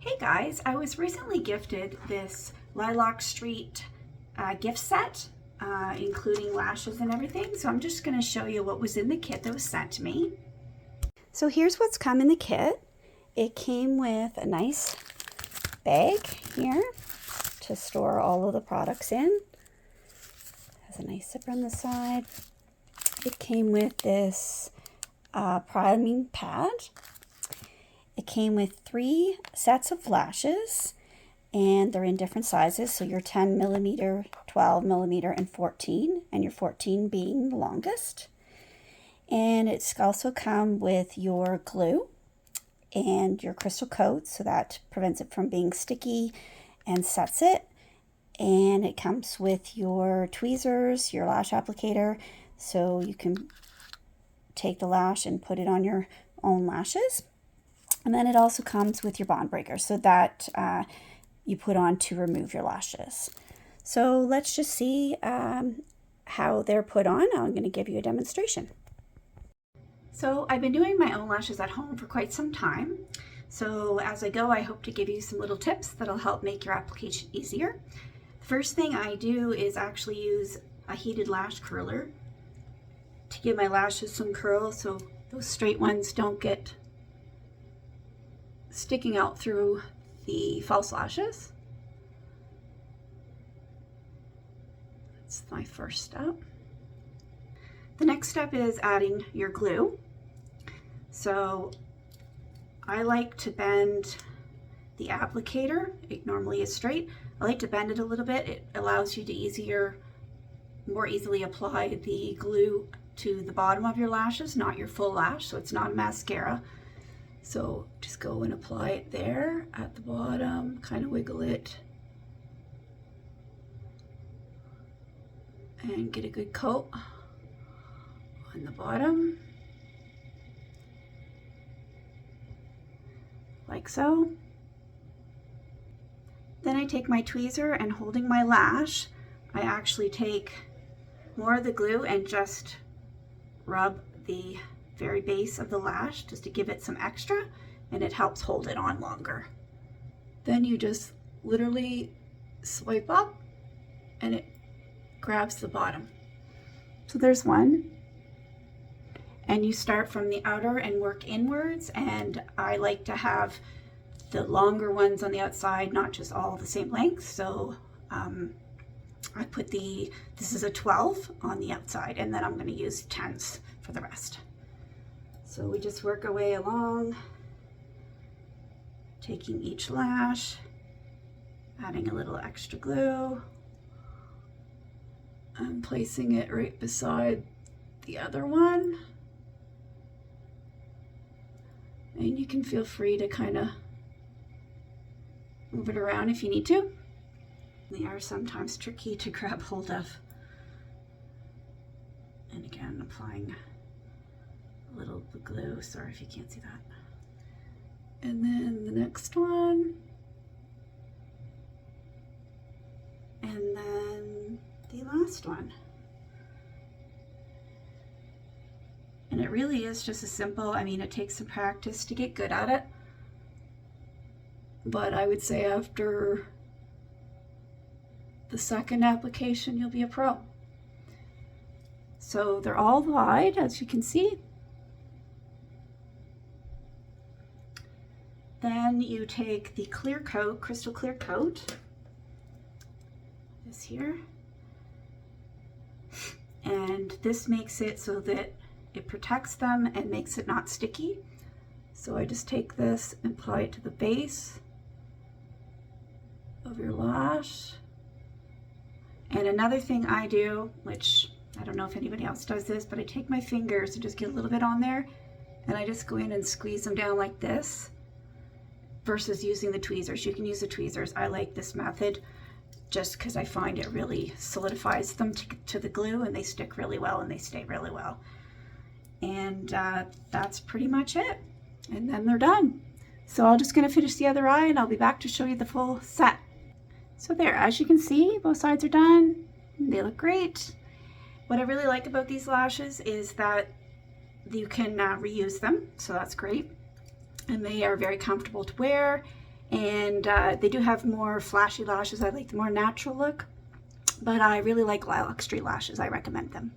Hey guys, I was recently gifted this Lilac Street gift set, including lashes and everything. So I'm just going to show you what was in the kit that was sent to me. So here's what's come in the kit. It came with a nice bag here to store all of the products in. Has a nice zipper on the side. It came with this priming pad. It came with 3 sets of lashes, and they're in different sizes. So your 10 millimeter, 12 millimeter, and 14, and your 14 being the longest. And it's also come with your glue and your crystal coat, so that prevents it from being sticky and sets it. And it comes with your tweezers, your lash applicator, so you can take the lash and put it on your own lashes. And then it also comes with your bond breaker, so that you put on to remove your lashes. So let's just see how they're put on. I'm going to give you a demonstration. So I've been doing my own lashes at home for quite some time. So as I go, I hope to give you some little tips that'll help make your application easier. The first thing I do is actually use a heated lash curler to give my lashes some curl, so those straight ones don't get sticking out through the false lashes. That's my first step. The next step is adding your glue. So I like to bend the applicator. It normally is straight. I like to bend it a little bit. It allows you to more easily apply the glue to the bottom of your lashes, not your full lash, so it's not a mascara. So just go and apply it there at the bottom, kind of wiggle it, and get a good coat on the bottom, like so. Then I take my tweezer, and holding my lash, I actually take more of the glue and just rub the very base of the lash just to give it some extra, and it helps hold it on longer. Then you just literally swipe up and it grabs the bottom. So there's one, and you start from the outer and work inwards, and I like to have the longer ones on the outside, not just all the same length. So I put this is a 12 on the outside, and then I'm going to use 10s for the rest. So we just work our way along, taking each lash, adding a little extra glue, and placing it right beside the other one. And you can feel free to kind of move it around if you need to. They are sometimes tricky to grab hold of. And again, applying a little glue. Sorry if you can't see that. And then the next one. And then the last one. And it really is just a simple, I mean, it takes some practice to get good at it. But I would say after the second application, you'll be a pro. So they're all wide, as you can see. Then you take the clear coat, crystal clear coat, this here, and this makes it so that it protects them and makes it not sticky. So I just take this and apply it to the base of your lash. And another thing I do, which I don't know if anybody else does this, but I take my fingers and just get a little bit on there, and I just go in and squeeze them down like this, versus using the tweezers. You can use the tweezers. I like this method just because I find it really solidifies them to the glue, and they stick really well and they stay really well. And that's pretty much it. And then they're done. So I'm just going to finish the other eye, and I'll be back to show you the full set. So there, as you can see, both sides are done. They look great. What I really like about these lashes is that you can reuse them, so that's great. And they are very comfortable to wear, And they do have more flashy lashes. I like the more natural look, but I really like Lilac Street lashes. I recommend them.